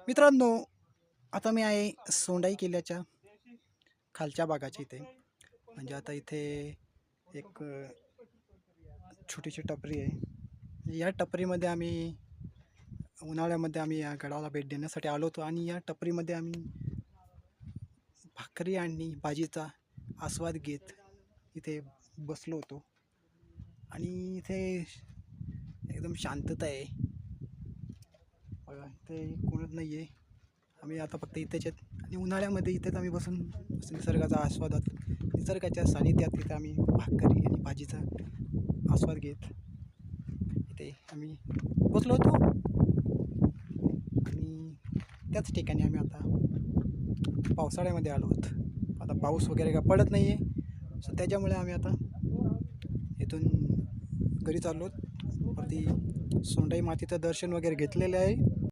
मित्रांनो, आता मी आहे सोंडाई किल्ल्याच्या खालच्या भागाच्या इथे. म्हणजे आता इथे एक छोटीशी टपरी आहे. या टपरीमध्ये उन्हाळ्यामध्ये आम्ही या गडाला भेट देण्यासाठी आलो होतो आणि या टपरीमध्ये आम्ही भाकरी आणि भाजीचा आस्वाद घेत इथे बसलो होतो. आणि इथे एकदम शांतता आहे. बघा, इथे कोणच नाही आहे. आम्ही आता फक्त इथेच आहेत आणि उन्हाळ्यामध्ये इथेच आम्ही बसून निसर्गाचा आस्वादात, निसर्गाच्या सानिध्यात इथे आम्ही भाकरी आणि भाजीचा आस्वाद घेत इथे आम्ही बसलो होतो. आणि त्याच ठिकाणी आम्ही आता पावसाळ्यामध्ये आलो आहोत. आता पाऊस वगैरे काय पडत नाही आहे, सो त्याच्यामुळे आम्ही आता इथून घरी चाललो आहोत. वरती सोंडाई मातेचं दर्शन वगैरे घेतलेलं आहे.